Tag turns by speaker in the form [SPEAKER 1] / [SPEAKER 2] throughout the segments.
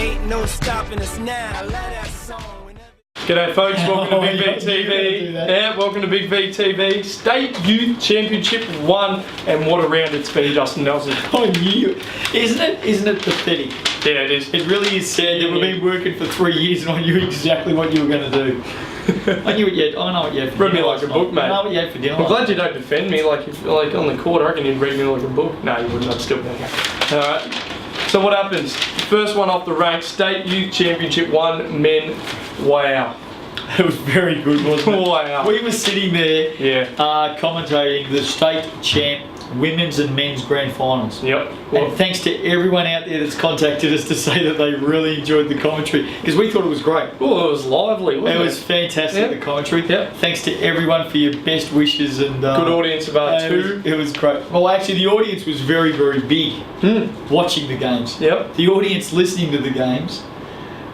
[SPEAKER 1] Ain't no stopping us now. I love that song.
[SPEAKER 2] G'day folks, welcome to Big V
[SPEAKER 3] do
[SPEAKER 2] TV.
[SPEAKER 3] that.
[SPEAKER 2] Yeah, welcome to Big V TV. State Youth Championship 1, and what a round it's been, Justin Nelson.
[SPEAKER 3] I knew it. Isn't it pathetic?
[SPEAKER 2] Yeah, it is.
[SPEAKER 3] It really is sad that we've been working for 3 years and I knew exactly what you were going to do. I know what you had for
[SPEAKER 2] Read me
[SPEAKER 3] dinner
[SPEAKER 2] like a
[SPEAKER 3] last
[SPEAKER 2] book,
[SPEAKER 3] night.
[SPEAKER 2] mate.
[SPEAKER 3] I know what you had for dinner.
[SPEAKER 2] I'm
[SPEAKER 3] last
[SPEAKER 2] glad you don't defend me like on the court. I reckon you'd read me like a book. No, you wouldn't. I'd still be okay. Alright, so what happens? First one off the rank, State Youth Championship 1, men. Wow.
[SPEAKER 3] It was very good, wasn't it?
[SPEAKER 2] Wow.
[SPEAKER 3] We were sitting there
[SPEAKER 2] Yeah.
[SPEAKER 3] commentating the state champ women's and men's grand finals.
[SPEAKER 2] Yep.
[SPEAKER 3] And thanks to everyone out there that's contacted us to say that they really enjoyed the commentary, because we thought it was great.
[SPEAKER 2] Well, it was lively, wasn't it?
[SPEAKER 3] It was fantastic,
[SPEAKER 2] Yep.
[SPEAKER 3] the commentary.
[SPEAKER 2] Yep.
[SPEAKER 3] Thanks to everyone for your best wishes and
[SPEAKER 2] Good audience about two.
[SPEAKER 3] It was great. Well, actually, the audience was very, very big watching the games.
[SPEAKER 2] Yep.
[SPEAKER 3] The audience listening to the games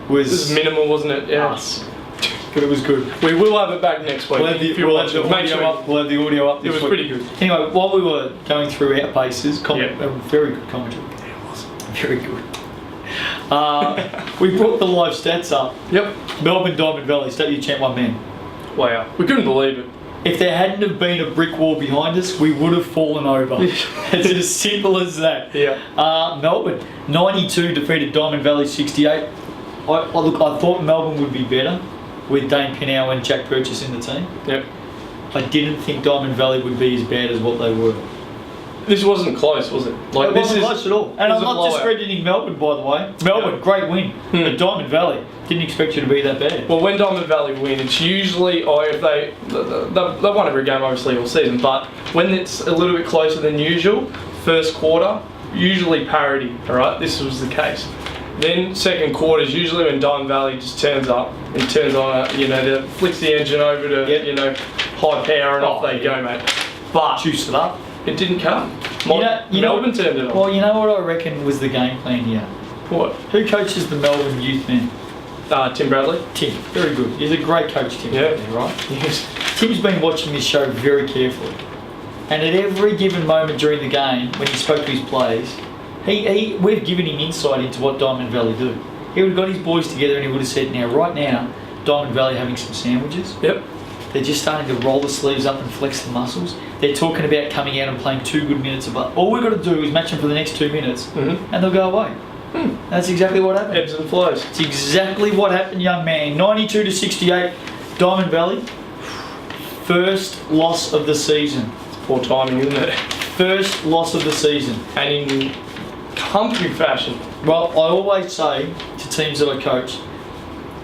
[SPEAKER 2] This
[SPEAKER 3] was
[SPEAKER 2] is minimal, wasn't it? Yeah.
[SPEAKER 3] us. But it was good.
[SPEAKER 2] We will have it back next week.
[SPEAKER 3] We'll have the,
[SPEAKER 2] if you're
[SPEAKER 3] we'll have
[SPEAKER 2] watching.
[SPEAKER 3] the
[SPEAKER 2] Make
[SPEAKER 3] audio
[SPEAKER 2] sure.
[SPEAKER 3] up. We'll have the audio up.
[SPEAKER 2] It
[SPEAKER 3] this
[SPEAKER 2] was
[SPEAKER 3] week.
[SPEAKER 2] pretty good.
[SPEAKER 3] Anyway, while we were going through our paces,
[SPEAKER 2] Yeah.
[SPEAKER 3] very good commentary. It was very good. We brought the live stats up.
[SPEAKER 2] Yep.
[SPEAKER 3] Melbourne Diamond Valley, State Youth Champ 1 men.
[SPEAKER 2] Wow. We couldn't believe it.
[SPEAKER 3] If there hadn't have been a brick wall behind us, we would have fallen over. It's as simple as that.
[SPEAKER 2] Yeah.
[SPEAKER 3] Melbourne, 92 defeated Diamond Valley 68. I thought Melbourne would be better with Dane Pinnow and Jack Purchase in the team.
[SPEAKER 2] Yep.
[SPEAKER 3] I didn't think Diamond Valley would be as bad as what they were.
[SPEAKER 2] This wasn't close, was it? Like
[SPEAKER 3] It
[SPEAKER 2] this
[SPEAKER 3] wasn't
[SPEAKER 2] is
[SPEAKER 3] close at all. And I'm not discrediting Melbourne, by the way. Melbourne,
[SPEAKER 2] Yeah.
[SPEAKER 3] great win. But Diamond Valley, didn't expect you to be that bad.
[SPEAKER 2] Well, when Diamond Valley win, it's usually if they won every game obviously all season, but when it's a little bit closer than usual, first quarter usually parity. All right, this was the case. Then second quarter is usually when Diamond Valley just turns up and turns on, flicks the engine over to high power and off they go, mate. But
[SPEAKER 3] Juice it up.
[SPEAKER 2] it didn't come. Melbourne turned it on.
[SPEAKER 3] Well, you know what I reckon was the game plan here?
[SPEAKER 2] What?
[SPEAKER 3] Who coaches the Melbourne youth men?
[SPEAKER 2] Tim Bradley.
[SPEAKER 3] Tim. Very good. He's a great coach, Tim.
[SPEAKER 2] Yeah.
[SPEAKER 3] Right?
[SPEAKER 2] Yes.
[SPEAKER 3] Tim's been watching this show very carefully. And at every given moment during the game, when he spoke to his players, we've given him insight into what Diamond Valley do. He would have got his boys together and he would have said, now, right now, Diamond Valley are having some sandwiches.
[SPEAKER 2] Yep.
[SPEAKER 3] They're just starting to roll the sleeves up and flex the muscles. They're talking about coming out and playing 2 good minutes of all we've got to do is match them for the next 2 minutes and they'll go away. That's exactly what happened.
[SPEAKER 2] Ebbs and flows.
[SPEAKER 3] It's exactly what happened, young man. 92 to 68, Diamond Valley. First loss of the season.
[SPEAKER 2] Poor timing, isn't it?
[SPEAKER 3] First loss of the season.
[SPEAKER 2] And in comfy fashion.
[SPEAKER 3] Well, I always say to teams that I coach,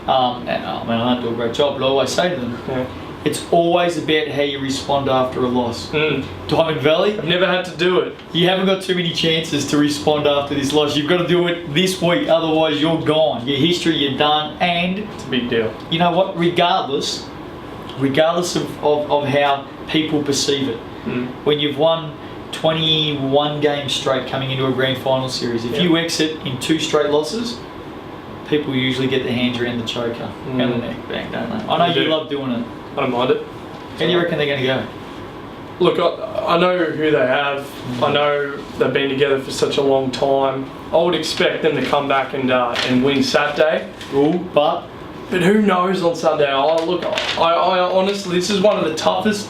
[SPEAKER 3] and I don't do a great job, but I always say to them, it's always about how you respond after a loss. Diamond Valley,
[SPEAKER 2] I've never had to do it.
[SPEAKER 3] you haven't got too many chances to respond after this loss. You've got to do it this week, otherwise you're gone. Your history, you're done. And
[SPEAKER 2] It's a big deal.
[SPEAKER 3] you know what? Regardless of how people perceive it, when you've won 21 games straight coming into a grand final series, if you exit in 2 straight losses, people usually get their hands around the choker, around the neck, bang, don't they? I know
[SPEAKER 2] They
[SPEAKER 3] you
[SPEAKER 2] do.
[SPEAKER 3] love doing it.
[SPEAKER 2] I don't mind it.
[SPEAKER 3] How do you reckon they're going to go?
[SPEAKER 2] Look, I know who they have. I know they've been together for such a long time. I would expect them to come back and win Saturday.
[SPEAKER 3] But
[SPEAKER 2] who knows on Sunday? I honestly, this is one of the toughest.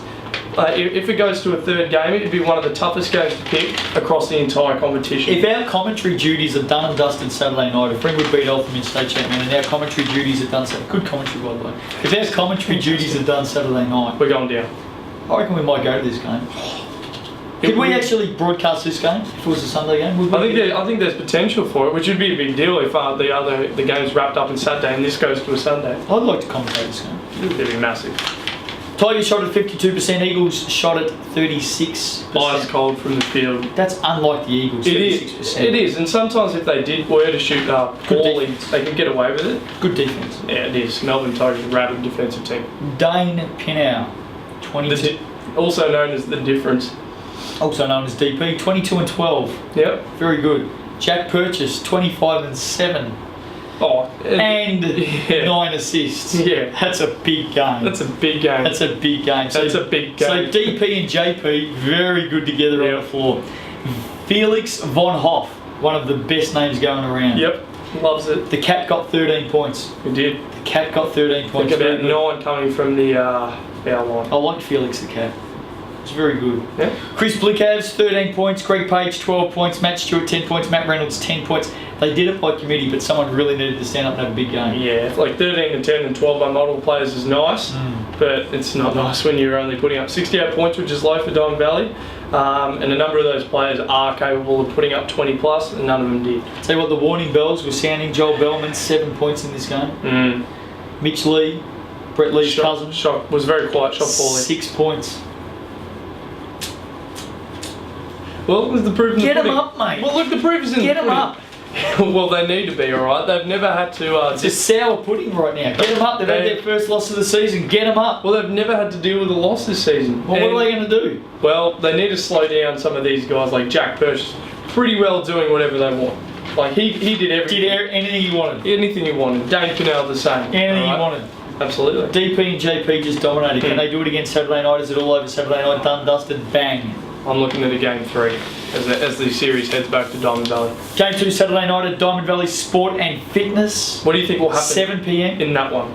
[SPEAKER 2] If it goes to a third game, it'd be one of the toughest games to pick across the entire competition.
[SPEAKER 3] if our commentary duties are done and dusted Saturday night, if Ringwood beat Eltham in state champion and our commentary duties are done, good commentary by the way, if our commentary duties are done Saturday night,
[SPEAKER 2] We're going down.
[SPEAKER 3] I reckon we might go to this game. Could we actually broadcast this game if it was a Sunday game? Would we?
[SPEAKER 2] I think there's potential for it, which would be a big deal if the game's wrapped up in Saturday and this goes to a Sunday.
[SPEAKER 3] I'd like to commentate this game.
[SPEAKER 2] It'd be massive.
[SPEAKER 3] Tigers shot at 52%, Eagles shot at 36%.
[SPEAKER 2] Ice cold from the field.
[SPEAKER 3] That's unlike the Eagles,
[SPEAKER 2] It
[SPEAKER 3] 36%.
[SPEAKER 2] is. It is, and sometimes if they were to shoot poorly, they could get away with it.
[SPEAKER 3] Good defence.
[SPEAKER 2] Yeah, it is. Melbourne Tigers, a rabid defensive team.
[SPEAKER 3] Dane Pinnow, 22.
[SPEAKER 2] Also known as the difference.
[SPEAKER 3] Also known as DP, 22 and 12.
[SPEAKER 2] Yep.
[SPEAKER 3] Very good. Jack Purchase, 25 and 7.
[SPEAKER 2] Oh,
[SPEAKER 3] And
[SPEAKER 2] yeah.
[SPEAKER 3] 9 assists.
[SPEAKER 2] Yeah.
[SPEAKER 3] That's a big game.
[SPEAKER 2] That's a big game.
[SPEAKER 3] That's a big game.
[SPEAKER 2] That's a big game.
[SPEAKER 3] So DP and JP, very good together on the floor. Felix Von Hoff, one of the best names going around.
[SPEAKER 2] Yep. Loves it.
[SPEAKER 3] The Cat got 13 points.
[SPEAKER 2] We did.
[SPEAKER 3] The Cat got 13 points.
[SPEAKER 2] Think
[SPEAKER 3] Very
[SPEAKER 2] about
[SPEAKER 3] good.
[SPEAKER 2] 9 coming from the foul line.
[SPEAKER 3] I like Felix the Cat. It's very good.
[SPEAKER 2] Yeah.
[SPEAKER 3] Chris Blickavs, 13 points. Greg Page, 12 points. Matt Stewart, 10 points. Matt Reynolds, 10 points. They did it by committee, but someone really needed to stand up and have a big game.
[SPEAKER 2] Yeah, like 13 and 10 and 12 by multiple players is nice, but it's not nice when you're only putting up 68 points, which is low for Diamond Valley. And a number of those players are capable of putting up 20 plus, and none of them did.
[SPEAKER 3] Tell you what, the warning bells were sounding. Joel Bellman, 7 points in this game. Mitch Lee, Brett Lee's cousin,
[SPEAKER 2] Was very quiet, shot poorly.
[SPEAKER 3] 6 points.
[SPEAKER 2] Well, it was the proof in the
[SPEAKER 3] Get
[SPEAKER 2] pudding.
[SPEAKER 3] them up, mate.
[SPEAKER 2] Well, look, the proof is in
[SPEAKER 3] Get
[SPEAKER 2] the
[SPEAKER 3] them
[SPEAKER 2] pudding.
[SPEAKER 3] up.
[SPEAKER 2] Well, they need to be, alright? They've never had to...
[SPEAKER 3] It's a sour pudding right now. Get them up. They've had their first loss of the season. Get them up.
[SPEAKER 2] Well, they've never had to deal with a loss this season.
[SPEAKER 3] Well, what are they going to do?
[SPEAKER 2] Well, they need to slow down some of these guys, like Jack Birch, pretty well doing whatever they want. Like, he did everything.
[SPEAKER 3] Did anything you wanted.
[SPEAKER 2] Anything you wanted. Dane Cannell the same.
[SPEAKER 3] Anything you
[SPEAKER 2] alright?
[SPEAKER 3] wanted.
[SPEAKER 2] Absolutely.
[SPEAKER 3] DP and JP just dominated. Can they do it again Saturday night? Is it all over Saturday night? Done, dusted, bang.
[SPEAKER 2] I'm looking at a game 3 as the series heads back to Diamond Valley.
[SPEAKER 3] Game 2 Saturday night at Diamond Valley Sport and Fitness.
[SPEAKER 2] What do you think will happen
[SPEAKER 3] 7 p.m.
[SPEAKER 2] in that one?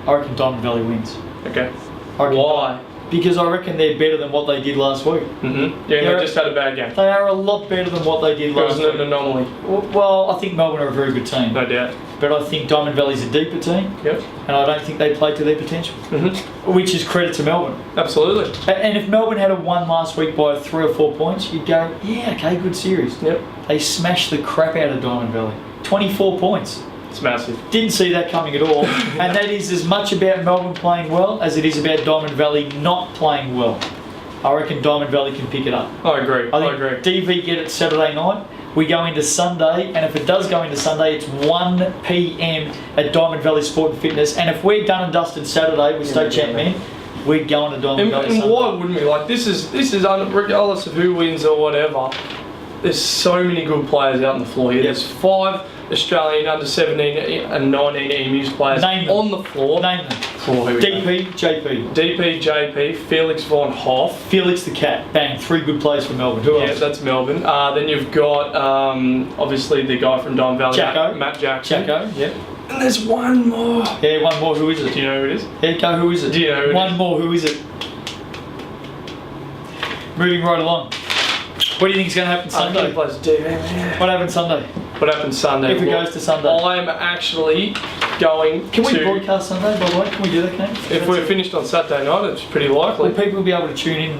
[SPEAKER 3] I reckon Diamond Valley wins.
[SPEAKER 2] Okay.
[SPEAKER 3] I reckon
[SPEAKER 2] Why?
[SPEAKER 3] Because I reckon they're better than what they did last week.
[SPEAKER 2] Yeah, they just had a bad game.
[SPEAKER 3] They are a lot better than what they did
[SPEAKER 2] It
[SPEAKER 3] last
[SPEAKER 2] was
[SPEAKER 3] week.
[SPEAKER 2] an anomaly,
[SPEAKER 3] Well, I think Melbourne are a very good team.
[SPEAKER 2] no doubt.
[SPEAKER 3] But I think Diamond Valley's a deeper team.
[SPEAKER 2] Yep.
[SPEAKER 3] And I don't think they played to their potential. Which is credit to Melbourne.
[SPEAKER 2] Absolutely.
[SPEAKER 3] And if Melbourne had won last week by 3 or 4 points, you'd go, yeah, okay, good series.
[SPEAKER 2] Yep.
[SPEAKER 3] They smashed the crap out of Diamond Valley. 24 points.
[SPEAKER 2] It's massive.
[SPEAKER 3] Didn't see that coming at all. And that is as much about Melbourne playing well as it is about Diamond Valley not playing well. I reckon Diamond Valley can pick it up.
[SPEAKER 2] I agree.
[SPEAKER 3] I think DV get it Saturday night. We go into Sunday, and if it does go into Sunday, it's 1 p.m. at Diamond Valley Sport and Fitness. And if we're done and dusted Saturday with Stoke Champ Men, we're going to Diamond Valley
[SPEAKER 2] And
[SPEAKER 3] Sunday.
[SPEAKER 2] why wouldn't we? Like, this is regardless of who wins or whatever, there's so many good players out on the floor here.
[SPEAKER 3] Yep.
[SPEAKER 2] There's 5 Australian under 17 and 19 EMUs players
[SPEAKER 3] Name them.
[SPEAKER 2] on the floor.
[SPEAKER 3] Name them.
[SPEAKER 2] Oh, here we go.
[SPEAKER 3] DP, JP.
[SPEAKER 2] DP, JP, Felix Von Hoff.
[SPEAKER 3] Felix the Cat. Bang. 3 good players for Melbourne. Who
[SPEAKER 2] Yeah,
[SPEAKER 3] else?
[SPEAKER 2] that's Melbourne. Then you've got obviously the guy from Diamond Valley,
[SPEAKER 3] Jacko.
[SPEAKER 2] Matt Jackson.
[SPEAKER 3] Jacko.
[SPEAKER 2] Yeah. And there's one more.
[SPEAKER 3] Yeah, one more. Who is it?
[SPEAKER 2] Do you know who it is?
[SPEAKER 3] Yeah, go. Who is it?
[SPEAKER 2] Do you know who it
[SPEAKER 3] One
[SPEAKER 2] is?
[SPEAKER 3] more. Who is it? Moving right along. What do you think is going to happen Sunday?
[SPEAKER 2] Plays DV.
[SPEAKER 3] What happens Sunday?
[SPEAKER 2] What happens Sunday?
[SPEAKER 3] If it goes to Sunday.
[SPEAKER 2] I'm actually going
[SPEAKER 3] Can we
[SPEAKER 2] to...
[SPEAKER 3] broadcast Sunday, by the way? Can we do that, Kane?
[SPEAKER 2] If we're finished on Saturday night, it's pretty likely.
[SPEAKER 3] Will people be able to tune in?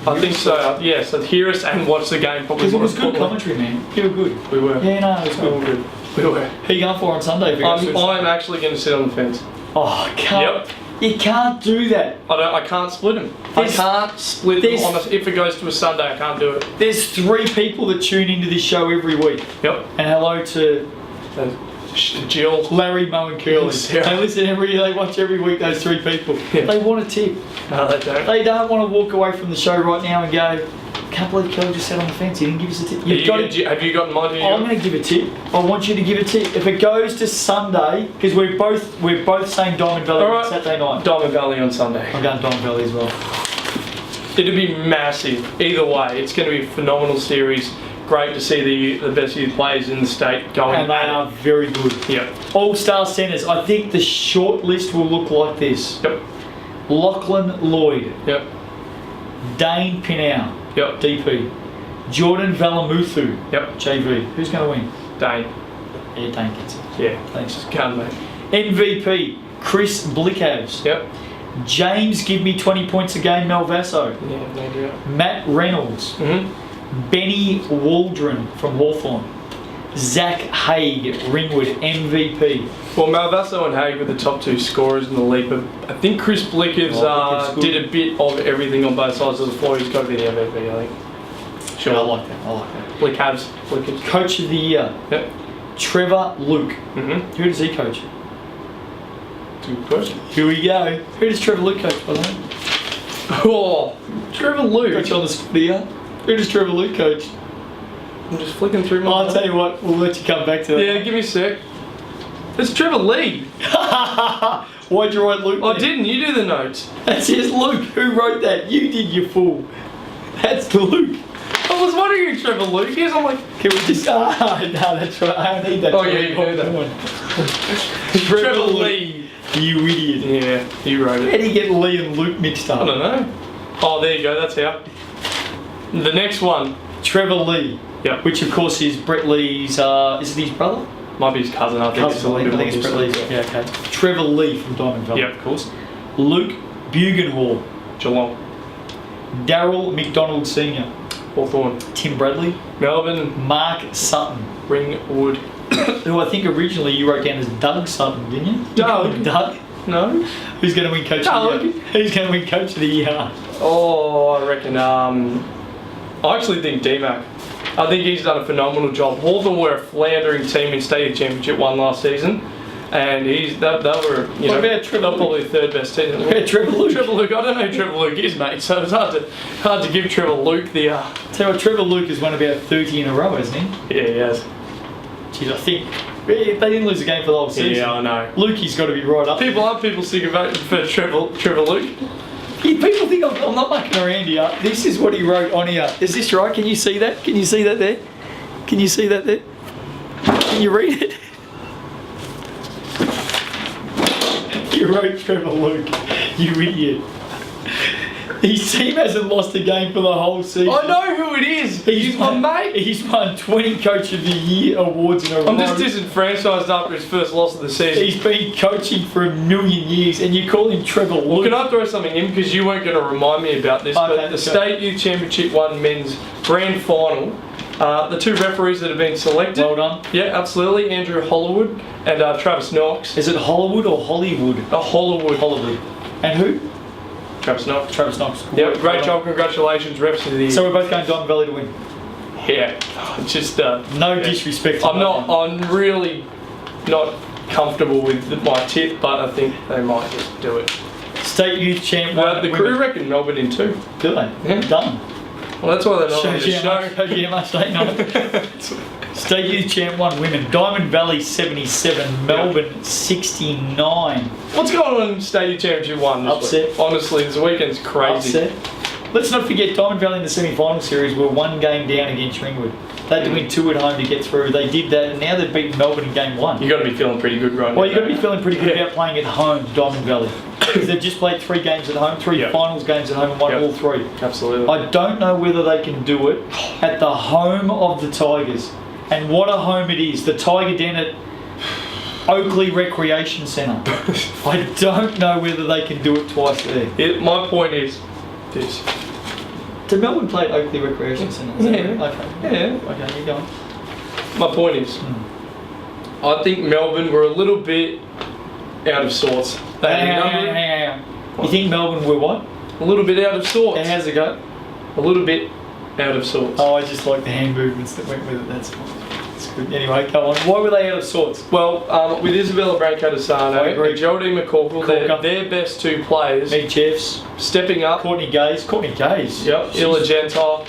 [SPEAKER 2] I think so. Yeah, so hear us and watch the game. Probably
[SPEAKER 3] Because it was
[SPEAKER 2] more
[SPEAKER 3] good
[SPEAKER 2] importantly.
[SPEAKER 3] commentary, man. You were good.
[SPEAKER 2] We were.
[SPEAKER 3] Yeah, no, it was
[SPEAKER 2] We were
[SPEAKER 3] good.
[SPEAKER 2] good. We were.
[SPEAKER 3] Who are you going for on Sunday? If it goes to
[SPEAKER 2] I'm actually going to sit on the fence.
[SPEAKER 3] Oh, can't.
[SPEAKER 2] Yep.
[SPEAKER 3] You can't do that.
[SPEAKER 2] I can't split them. I
[SPEAKER 3] There's-
[SPEAKER 2] can't split them
[SPEAKER 3] there's-
[SPEAKER 2] on if it goes to a Sunday. I can't do it.
[SPEAKER 3] There's 3 people that tune into this show every week.
[SPEAKER 2] Yep.
[SPEAKER 3] And hello to
[SPEAKER 2] Jill.
[SPEAKER 3] Larry, Mo and Curly.
[SPEAKER 2] Sarah.
[SPEAKER 3] They listen they watch every week, those 3 people.
[SPEAKER 2] Yeah.
[SPEAKER 3] They want a tip.
[SPEAKER 2] No, they don't.
[SPEAKER 3] They don't want to walk away from the show right now and go, can't believe Kelly just sat on the fence, he didn't give us a tip. You've got to,
[SPEAKER 2] Have you gotten mine?
[SPEAKER 3] I'm going to give a tip. I want you to give a tip. If it goes to Sunday, because we're both saying Diamond Valley
[SPEAKER 2] All right.
[SPEAKER 3] Saturday night.
[SPEAKER 2] Diamond Valley on Sunday.
[SPEAKER 3] I'm going Diamond Valley as well.
[SPEAKER 2] It'll be massive. Either way, it's going to be a phenomenal series. Great to see the best youth players in the state going.
[SPEAKER 3] And they
[SPEAKER 2] at it.
[SPEAKER 3] are very good.
[SPEAKER 2] Yep.
[SPEAKER 3] All-star centres. I think the short list will look like this.
[SPEAKER 2] Yep.
[SPEAKER 3] Lachlan Lloyd.
[SPEAKER 2] Yep.
[SPEAKER 3] Dane Pinau.
[SPEAKER 2] Yep.
[SPEAKER 3] DP. Jordan Valamuthu.
[SPEAKER 2] Yep.
[SPEAKER 3] JV. Who's going to win?
[SPEAKER 2] Dane.
[SPEAKER 3] Yeah, Dane gets it.
[SPEAKER 2] Yeah.
[SPEAKER 3] Thanks.
[SPEAKER 2] Just gun, mate.
[SPEAKER 3] MVP. Chris Blickavs.
[SPEAKER 2] Yep.
[SPEAKER 3] James, give me 20 points a game, Malvasso.
[SPEAKER 2] Yeah, maybe. Yeah.
[SPEAKER 3] Matt Reynolds. Benny Waldron from Hawthorn. Zach Haig, Ringwood, MVP.
[SPEAKER 2] Well, Malvasso and Haig were the top 2 scorers in the league, but I think Chris Blickers
[SPEAKER 3] Blickers good.
[SPEAKER 2] did a bit of everything on both sides of the floor. He's got to be the MVP, I think. Sure.
[SPEAKER 3] I like that.
[SPEAKER 2] Blickers.
[SPEAKER 3] Coach of the Year.
[SPEAKER 2] Yep.
[SPEAKER 3] Trevor Luke.
[SPEAKER 2] Mm-hmm.
[SPEAKER 3] Who does he coach?
[SPEAKER 2] Good question.
[SPEAKER 3] Here we go. Who does Trevor Luke coach, by the way?
[SPEAKER 2] Oh, Trevor Luke.
[SPEAKER 3] Coach on the spot here. Who does Trevor Luke coach?
[SPEAKER 2] I'm just flicking through my...
[SPEAKER 3] I'll tell you what, we'll let you come back to that.
[SPEAKER 2] Yeah, give me a sec. It's Trevor Lee.
[SPEAKER 3] Why'd you write Luke?
[SPEAKER 2] I
[SPEAKER 3] there?
[SPEAKER 2] didn't. You do the notes.
[SPEAKER 3] That says Luke. Who wrote that? You did, you fool. That's Luke.
[SPEAKER 2] I was wondering who Trevor Luke is. I'm like,
[SPEAKER 3] Can we just? No, that's right. I need that.
[SPEAKER 2] Oh, yeah, you do that. Trevor Lee.
[SPEAKER 3] You idiot.
[SPEAKER 2] Yeah, you wrote
[SPEAKER 3] How
[SPEAKER 2] it.
[SPEAKER 3] do you get Lee and Luke mixed
[SPEAKER 2] I
[SPEAKER 3] up?
[SPEAKER 2] don't know. Oh, there you go. That's how. The next one.
[SPEAKER 3] Trevor Lee.
[SPEAKER 2] Yep.
[SPEAKER 3] Which of course is Brett Lee's. Is it his brother?
[SPEAKER 2] Might be his cousin. I think it's a little bit
[SPEAKER 3] I think it's
[SPEAKER 2] more
[SPEAKER 3] Brett Lee's.
[SPEAKER 2] distant.
[SPEAKER 3] Yeah, okay. Trevor Lee from Diamond Valley,
[SPEAKER 2] Yep.
[SPEAKER 3] of course. Luke Bugenhall.
[SPEAKER 2] Geelong.
[SPEAKER 3] Daryl McDonald Sr.
[SPEAKER 2] Hawthorn.
[SPEAKER 3] Tim Bradley.
[SPEAKER 2] Melbourne.
[SPEAKER 3] Mark Sutton.
[SPEAKER 2] Ringwood.
[SPEAKER 3] Who I think originally you wrote down as Doug Sutton, didn't you?
[SPEAKER 2] Doug?
[SPEAKER 3] Doug?
[SPEAKER 2] No.
[SPEAKER 3] Who's going to win Coach
[SPEAKER 2] Doug.
[SPEAKER 3] of the Year? Who's going to win Coach of the Year?
[SPEAKER 2] Oh, I reckon. I actually think D-Mac. I think he's done a phenomenal job. Hawthorn were a floundering team in State Championship 1 last season, and they were, you know,
[SPEAKER 3] What about Trevor
[SPEAKER 2] they're probably the third best team.
[SPEAKER 3] Trevor Luke.
[SPEAKER 2] Trevor Luke. I don't know who Trevor Luke is, mate. So it's hard to give Trevor Luke the.
[SPEAKER 3] Tell you what, Trevor Luke has won about 30 in a row, hasn't he?
[SPEAKER 2] Yeah, he has.
[SPEAKER 3] Jeez, I think they didn't lose a game for the whole season.
[SPEAKER 2] Yeah, I know.
[SPEAKER 3] Lukey's got to be right up.
[SPEAKER 2] People sick of voting for Trevor Luke.
[SPEAKER 3] People think I'm not mucking around here. This is what he wrote on here. Is this right? Can you see that? Can you see that there? Can you see that there? Can you read it? You wrote Trevor Luke, you idiot. His team hasn't lost a game for the whole season.
[SPEAKER 2] I know who it is. He's my mate.
[SPEAKER 3] He's won 20 Coach of the Year awards in a row.
[SPEAKER 2] I'm just disenfranchised after his first loss of the season.
[SPEAKER 3] He's been coaching for a million years, and you call him Trevor Luke.
[SPEAKER 2] Can I throw something in, because you weren't going to remind me about this,
[SPEAKER 3] Okay,
[SPEAKER 2] but the
[SPEAKER 3] go.
[SPEAKER 2] State Youth Championship 1 men's grand final, the two referees that have been selected.
[SPEAKER 3] Well done.
[SPEAKER 2] Yeah, absolutely. Andrew Hollywood and Travis Knox.
[SPEAKER 3] Is it Hollywood or Hollywood?
[SPEAKER 2] Hollywood.
[SPEAKER 3] Hollywood. And who?
[SPEAKER 2] Travis Knox.
[SPEAKER 3] Travis Knox.
[SPEAKER 2] Yeah,
[SPEAKER 3] Well
[SPEAKER 2] great
[SPEAKER 3] done.
[SPEAKER 2] job. Congratulations, refs of the year.
[SPEAKER 3] So we're both going Diamond Valley to win.
[SPEAKER 2] Yeah, just
[SPEAKER 3] No
[SPEAKER 2] yeah.
[SPEAKER 3] disrespect to
[SPEAKER 2] I'm
[SPEAKER 3] that
[SPEAKER 2] not.
[SPEAKER 3] one.
[SPEAKER 2] I'm really not comfortable with my tip, but I think they might just do it.
[SPEAKER 3] State Youth Champ.
[SPEAKER 2] The crew reckon Melbourne in 2.
[SPEAKER 3] Do they?
[SPEAKER 2] Yeah.
[SPEAKER 3] Done.
[SPEAKER 2] Well, that's why they're not on
[SPEAKER 3] Shows
[SPEAKER 2] the
[SPEAKER 3] you how much,
[SPEAKER 2] show.
[SPEAKER 3] shows you how much they know. State Youth Champ 1 women. Diamond Valley 77, Melbourne 69.
[SPEAKER 2] What's going on in Stadium Championship 1 this
[SPEAKER 3] Upset.
[SPEAKER 2] week? Honestly, this weekend's crazy.
[SPEAKER 3] Upset. Let's not forget Diamond Valley in the semi-final series were 1 game down against Ringwood. They had to win 2 at home to get through. They did that, and now they've beaten Melbourne in game 1.
[SPEAKER 2] You got to be feeling pretty good right now.
[SPEAKER 3] Well, you've got to be feeling pretty good
[SPEAKER 2] Yeah.
[SPEAKER 3] about playing at home, Diamond Valley. Because they've just played 3 games at home, 3
[SPEAKER 2] Yeah.
[SPEAKER 3] finals games at home, and won
[SPEAKER 2] Yeah.
[SPEAKER 3] all 3.
[SPEAKER 2] Absolutely.
[SPEAKER 3] I don't know whether they can do it at the home of the Tigers. And what a home it is. The Tiger Den at Oakley Recreation Centre. I don't know whether they can do it twice there.
[SPEAKER 2] My point is this.
[SPEAKER 3] Did Melbourne play at Oakley Recreation Centre? Is that
[SPEAKER 2] Yeah.
[SPEAKER 3] right? Okay.
[SPEAKER 2] Yeah.
[SPEAKER 3] Okay, you're going.
[SPEAKER 2] My point is, I think Melbourne were a little bit out of sorts. They had a number-
[SPEAKER 3] Hang on. You think Melbourne were what?
[SPEAKER 2] a little bit out of sorts.
[SPEAKER 3] How's it go?
[SPEAKER 2] A little bit out of sorts.
[SPEAKER 3] Oh, I just like the hand movements that went with it. That's good. Anyway, go on. Why were they out of sorts?
[SPEAKER 2] Well, with Isabella
[SPEAKER 3] I
[SPEAKER 2] Branco-Desano
[SPEAKER 3] agree.
[SPEAKER 2] and Geraldine McCorkle,
[SPEAKER 3] Corker.
[SPEAKER 2] their best 2 players,
[SPEAKER 3] Meg Jeffs,
[SPEAKER 2] stepping up.
[SPEAKER 3] Courtney Gaze. Courtney Gaze.
[SPEAKER 2] Yep,
[SPEAKER 3] She's-
[SPEAKER 2] Illa Gentile.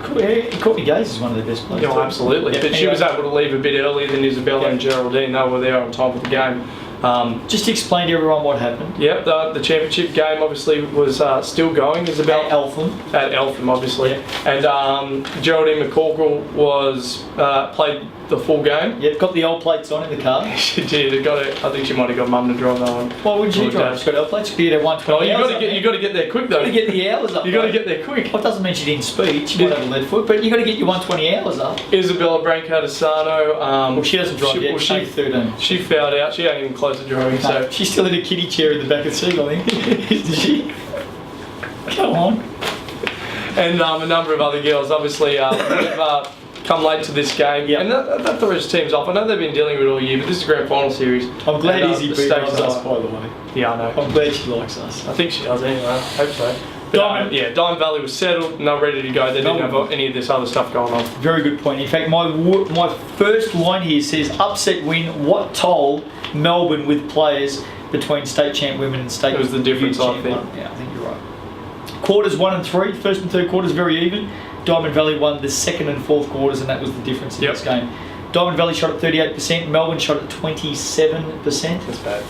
[SPEAKER 3] Courtney Gaze is one of their best players.
[SPEAKER 2] No, absolutely.
[SPEAKER 3] Yeah,
[SPEAKER 2] But she
[SPEAKER 3] anyway.
[SPEAKER 2] was able to leave a bit earlier than Isabella and Geraldine. They were there on time for the game.
[SPEAKER 3] Just explain to everyone what happened.
[SPEAKER 2] Yep, the championship game obviously was still going. Isabella
[SPEAKER 3] At Eltham.
[SPEAKER 2] at Eltham, obviously,
[SPEAKER 3] Yeah.
[SPEAKER 2] and Geraldine McCorkle was played the full game.
[SPEAKER 3] Yep, got the old plates on in the car.
[SPEAKER 2] She did. I think she might have got mum to drive that one.
[SPEAKER 3] Why would you
[SPEAKER 2] Or
[SPEAKER 3] drive?
[SPEAKER 2] dad.
[SPEAKER 3] She's got old plates. Be at
[SPEAKER 2] Oh,
[SPEAKER 3] 120
[SPEAKER 2] you
[SPEAKER 3] hours
[SPEAKER 2] got
[SPEAKER 3] up
[SPEAKER 2] to
[SPEAKER 3] there.
[SPEAKER 2] you got to get there quick though.
[SPEAKER 3] Got to get the hours up.
[SPEAKER 2] You got to
[SPEAKER 3] mate.
[SPEAKER 2] get there quick.
[SPEAKER 3] Well, it doesn't mean she didn't speed. She might have a lead foot, but you got to get your 120 hours up.
[SPEAKER 2] Isabella Branco-Desano.
[SPEAKER 3] Well, she doesn't drive yet. She's 13.
[SPEAKER 2] She fouled out. She ain't even close to driving.
[SPEAKER 3] No,
[SPEAKER 2] So
[SPEAKER 3] she's still in a kiddie chair in the back of the seat, I think. Isn't she? Come on.
[SPEAKER 2] and a number of other girls obviously have come late to this game.
[SPEAKER 3] Yep.
[SPEAKER 2] And that throws teams off. I know they've been dealing with it all year, but this is a grand final series.
[SPEAKER 3] I'm glad
[SPEAKER 2] And,
[SPEAKER 3] Izzy
[SPEAKER 2] the
[SPEAKER 3] beat
[SPEAKER 2] stakes
[SPEAKER 3] us,
[SPEAKER 2] are-
[SPEAKER 3] by the way.
[SPEAKER 2] Yeah, I know.
[SPEAKER 3] I'm glad she likes us.
[SPEAKER 2] I think she does anyway. I hope so. But, Diamond Valley was settled and they're ready to go. They didn't have any of this other stuff going on.
[SPEAKER 3] Very good point. In fact, my first line here says upset win. What toll Melbourne with players between state champ women and state.
[SPEAKER 2] It was the difference,
[SPEAKER 3] youth
[SPEAKER 2] I
[SPEAKER 3] champ
[SPEAKER 2] think.
[SPEAKER 3] one. Yeah, I think you're right. Quarters 1 and 3, first and third quarters very even. Diamond Valley won the second and fourth quarters, and that was the difference in
[SPEAKER 2] Yep.
[SPEAKER 3] this game. Diamond Valley shot at 38%. Melbourne shot at 27%.
[SPEAKER 2] That's bad.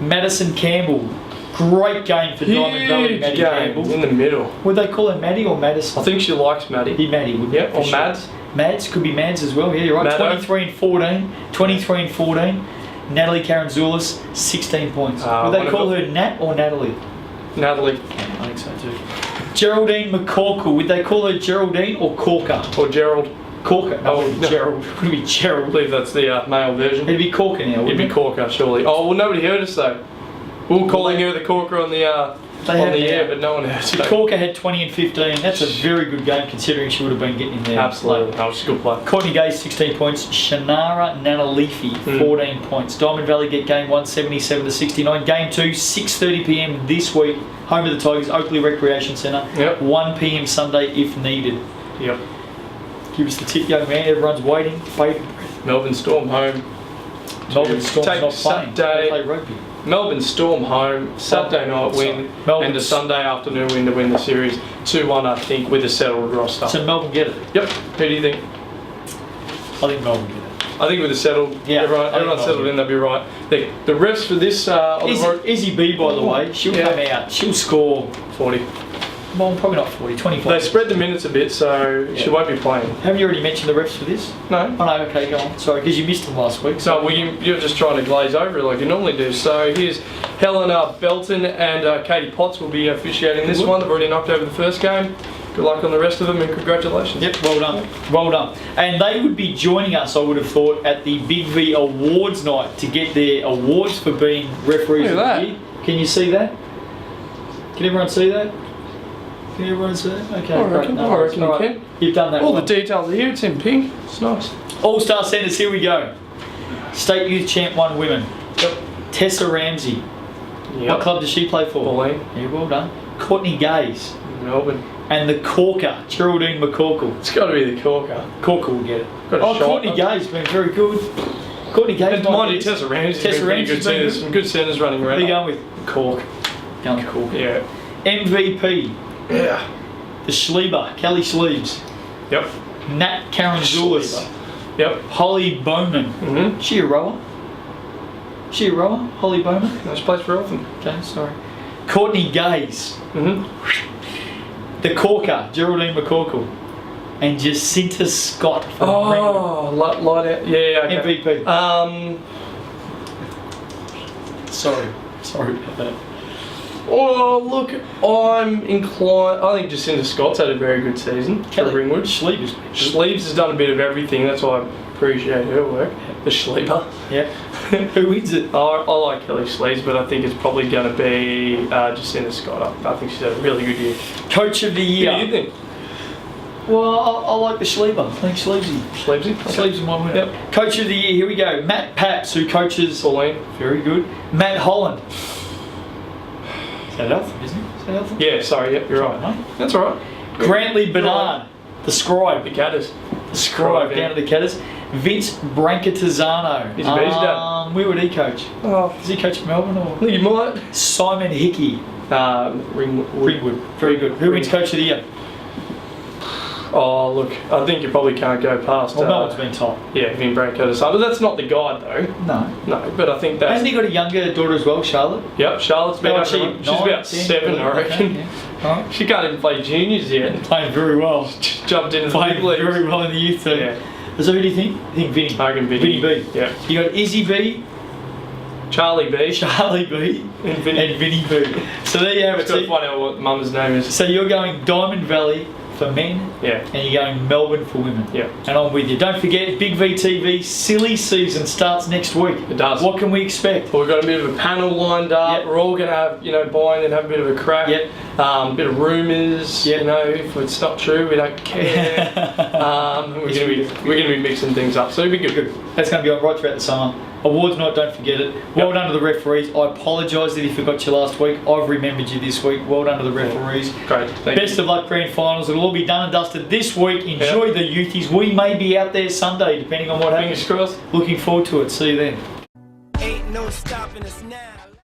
[SPEAKER 3] Madison Campbell Great game for Diamond Valley,
[SPEAKER 2] Huge
[SPEAKER 3] Maddie
[SPEAKER 2] game
[SPEAKER 3] Campbell.
[SPEAKER 2] in the middle.
[SPEAKER 3] Would they call him Maddie or Madison?
[SPEAKER 2] I think she likes Maddie.
[SPEAKER 3] Be Maddie, wouldn't
[SPEAKER 2] Yeah,
[SPEAKER 3] it?
[SPEAKER 2] or
[SPEAKER 3] For
[SPEAKER 2] Mads.
[SPEAKER 3] Mads, could be Mads as well. Yeah, you're right.
[SPEAKER 2] Maddo.
[SPEAKER 3] 23 and 14. 23 and 14. Natalie Karanzoulis, 16 points. Would they
[SPEAKER 2] one of
[SPEAKER 3] call
[SPEAKER 2] the-
[SPEAKER 3] her Nat or Natalie?
[SPEAKER 2] Natalie
[SPEAKER 3] Yeah, I think so too. Geraldine McCorkle. Would they call her Geraldine or Corker?
[SPEAKER 2] or Gerald.
[SPEAKER 3] Corker. No,
[SPEAKER 2] Oh,
[SPEAKER 3] it'd be
[SPEAKER 2] no.
[SPEAKER 3] Gerald. Would it be
[SPEAKER 2] I
[SPEAKER 3] Gerald?
[SPEAKER 2] believe that's the male version.
[SPEAKER 3] It'd be Corker now, wouldn't
[SPEAKER 2] It'd be
[SPEAKER 3] it?
[SPEAKER 2] Corker, surely. Oh, well, nobody heard us though. We were calling her the Corker on the
[SPEAKER 3] They have
[SPEAKER 2] air,
[SPEAKER 3] now.
[SPEAKER 2] but no one heard. So.
[SPEAKER 3] Corker had 20 and 15. That's a very good game considering she would have been getting in there.
[SPEAKER 2] Absolutely, no, she's a good player.
[SPEAKER 3] Courtney Gay, 16 points. Shanara Nanalifi, 14 points. Diamond Valley get game 1, 77 to 69. Game 2, 6:30 p.m. this week. Home of the Tigers, Oakley Recreation Centre.
[SPEAKER 2] Yep.
[SPEAKER 3] 1 p.m. Sunday if needed.
[SPEAKER 2] Yep.
[SPEAKER 3] Give us the tip, young man. Everyone's waiting. Bated breath.
[SPEAKER 2] Melbourne Storm home.
[SPEAKER 3] Melbourne Storm's
[SPEAKER 2] Take
[SPEAKER 3] not playing.
[SPEAKER 2] Saturday.
[SPEAKER 3] They play rugby.
[SPEAKER 2] Melbourne Storm home, Saturday night win,
[SPEAKER 3] Melbourne-
[SPEAKER 2] and a Sunday afternoon win to win the series. 2-1, I think, with a settled roster.
[SPEAKER 3] So Melbourne get it.
[SPEAKER 2] Yep. Who do you think?
[SPEAKER 3] I think Melbourne get it.
[SPEAKER 2] I think with a settled,
[SPEAKER 3] Yeah, I think
[SPEAKER 2] everyone settled in, they'll be right. The refs for this on the road,
[SPEAKER 3] Izzy B, by the way, she'll
[SPEAKER 2] Yeah.
[SPEAKER 3] come out. She'll score.
[SPEAKER 2] 40.
[SPEAKER 3] Well, probably not 40. 25.
[SPEAKER 2] They spread the minutes a bit, so she
[SPEAKER 3] Yeah.
[SPEAKER 2] won't be playing.
[SPEAKER 3] Haven't you already mentioned the refs for this?
[SPEAKER 2] No.
[SPEAKER 3] Oh no, okay, go on. Sorry, because you missed them last week.
[SPEAKER 2] So well, you're just trying to glaze over it like you normally do. So here's Helena Belton and Katie Potts will be officiating this one. They've already knocked over the first game. Good luck on the rest of them and congratulations.
[SPEAKER 3] Yep, well done. Well done. And they would be joining us, I would have thought, at the Big V Awards night to get their awards for being referees
[SPEAKER 2] Look
[SPEAKER 3] of
[SPEAKER 2] at
[SPEAKER 3] the year. Can you see that? Can everyone see that? Can everyone see that? Okay,
[SPEAKER 2] I
[SPEAKER 3] great.
[SPEAKER 2] reckon-
[SPEAKER 3] No
[SPEAKER 2] I
[SPEAKER 3] worries.
[SPEAKER 2] reckon you
[SPEAKER 3] All right.
[SPEAKER 2] can.
[SPEAKER 3] You've done that
[SPEAKER 2] All
[SPEAKER 3] well.
[SPEAKER 2] the details are here. It's in pink. It's nice.
[SPEAKER 3] All-Star Centres, here we go. State Youth Champ 1 women.
[SPEAKER 2] Yep.
[SPEAKER 3] Tessa Ramsey. What club does she play for?
[SPEAKER 2] Pauline.
[SPEAKER 3] Yeah, well done. Courtney Gaze.
[SPEAKER 2] Melbourne.
[SPEAKER 3] And the Corker, Geraldine McCorkle.
[SPEAKER 2] It's got to be the Corker.
[SPEAKER 3] Corker will get it.
[SPEAKER 2] Got a
[SPEAKER 3] Oh,
[SPEAKER 2] shot.
[SPEAKER 3] Courtney Gaze been very good. Courtney Gaze.
[SPEAKER 2] And mind you, Tessa Ramsey's
[SPEAKER 3] Tessa
[SPEAKER 2] been pretty
[SPEAKER 3] Ramsey's
[SPEAKER 2] good
[SPEAKER 3] been
[SPEAKER 2] too.
[SPEAKER 3] good.
[SPEAKER 2] Some good centres running
[SPEAKER 3] Who are
[SPEAKER 2] around.
[SPEAKER 3] you going with?
[SPEAKER 2] Cork.
[SPEAKER 3] Going with Corker.
[SPEAKER 2] Yeah.
[SPEAKER 3] MVP,
[SPEAKER 2] Yeah.
[SPEAKER 3] the Schleber, Kelly Sleeves.
[SPEAKER 2] Yep.
[SPEAKER 3] Nat Karanzoulis.
[SPEAKER 2] Yep.
[SPEAKER 3] Holly Bowman.
[SPEAKER 2] Mm-hmm.
[SPEAKER 3] She a rower? She a rower? Holly Bowman?
[SPEAKER 2] Nice place for Eltham.
[SPEAKER 3] Okay, sorry. Courtney Gaze.
[SPEAKER 2] Mm-hmm.
[SPEAKER 3] The Corker, Geraldine McCorkle. And Jacinta Scott from Ringwood.
[SPEAKER 2] Oh, light out. Yeah, okay.
[SPEAKER 3] MVP.
[SPEAKER 2] Sorry.
[SPEAKER 3] Sorry about that.
[SPEAKER 2] Oh, look, I'm inclined. I think Jacinta Scott's had a very good season for Ringwood.
[SPEAKER 3] Schleber's.
[SPEAKER 2] Sleeves has done a bit of everything. That's why I appreciate her work. The Schleber.
[SPEAKER 3] Yeah. Who wins it?
[SPEAKER 2] I like Kelly Sleeves, but I think it's probably going to be Jacinta Scott. I think she's had a really good year.
[SPEAKER 3] Coach of the
[SPEAKER 2] Who
[SPEAKER 3] year.
[SPEAKER 2] do you think?
[SPEAKER 3] Well, I like the Schleber. I think Sleevesy.
[SPEAKER 2] Sleevesy?
[SPEAKER 3] Sleeves my winner.
[SPEAKER 2] Yep.
[SPEAKER 3] Coach of the year, here we go. Matt Paps, who coaches.
[SPEAKER 2] Pauline.
[SPEAKER 3] Very good. Matt Holland. Is that Eltham, isn't it? Is that Eltham?
[SPEAKER 2] Yeah, sorry, yep, you're right.
[SPEAKER 3] Mate.
[SPEAKER 2] That's all right.
[SPEAKER 3] Grantley Bernard, the scribe.
[SPEAKER 2] The Cadders.
[SPEAKER 3] The scribe down to the Cadders. Vince Brancatizano.
[SPEAKER 2] He's a beast, Dad.
[SPEAKER 3] Where would he coach?
[SPEAKER 2] Oh,
[SPEAKER 3] Does he coach Melbourne or?
[SPEAKER 2] I think you might.
[SPEAKER 3] Simon Hickey.
[SPEAKER 2] Ringwood.
[SPEAKER 3] Ringwood. Very good. Who wins coach of the year?
[SPEAKER 2] Oh, look, I think you probably can't go past.
[SPEAKER 3] Well, Melbourne's been top.
[SPEAKER 2] Yeah, Vin Brancatis. But that's not the guide, though.
[SPEAKER 3] No.
[SPEAKER 2] No, but I think that's.
[SPEAKER 3] Hasn't he got a younger daughter as well, Charlotte?
[SPEAKER 2] Yep, Charlotte's been
[SPEAKER 3] Oh,
[SPEAKER 2] up.
[SPEAKER 3] she
[SPEAKER 2] She's
[SPEAKER 3] 9,
[SPEAKER 2] about
[SPEAKER 3] 10?
[SPEAKER 2] 7, I
[SPEAKER 3] Okay,
[SPEAKER 2] reckon.
[SPEAKER 3] yeah. All right.
[SPEAKER 2] She can't even play juniors yet.
[SPEAKER 3] Playing very well.
[SPEAKER 2] Just jumped into the
[SPEAKER 3] Playing
[SPEAKER 2] big leagues.
[SPEAKER 3] very well in the youth team.
[SPEAKER 2] Yeah.
[SPEAKER 3] So who do you think? I think Vinny.
[SPEAKER 2] I reckon
[SPEAKER 3] Vinny
[SPEAKER 2] Vinny.
[SPEAKER 3] B.
[SPEAKER 2] Yeah.
[SPEAKER 3] You got Izzy B,
[SPEAKER 2] Charlie B.
[SPEAKER 3] Charlie B,
[SPEAKER 2] And Vinny.
[SPEAKER 3] and Vinny B. So there you have it.
[SPEAKER 2] Just got to find out what mum's name is.
[SPEAKER 3] So you're going Diamond Valley for men,
[SPEAKER 2] Yeah.
[SPEAKER 3] and you're going Melbourne for women.
[SPEAKER 2] Yeah.
[SPEAKER 3] And I'm with you. Don't forget, Big VTV silly season starts next week.
[SPEAKER 2] It does.
[SPEAKER 3] What can we expect?
[SPEAKER 2] Well, we've got a bit of a panel lined up.
[SPEAKER 3] Yep.
[SPEAKER 2] We're all going to have, buy in and have a bit of a crack.
[SPEAKER 3] Yep.
[SPEAKER 2] Bit of rumours.
[SPEAKER 3] Yep.
[SPEAKER 2] If it's not true, we don't care. We're going to be mixing things up, so it'll be good.
[SPEAKER 3] That's going to be on right throughout the summer. Awards night, don't forget it. Well done to the referees. I apologise that he forgot you last week. I've remembered you this week. Well done to the referees.
[SPEAKER 2] Great. Thank
[SPEAKER 3] Best of luck, grand finals. It'll all be done and dusted this week. Enjoy the youthies. We may be out there Sunday, depending on what
[SPEAKER 2] you.
[SPEAKER 3] happens.
[SPEAKER 2] Fingers crossed.
[SPEAKER 3] Looking forward to it. See you then.
[SPEAKER 1] Ain't no stopping us now.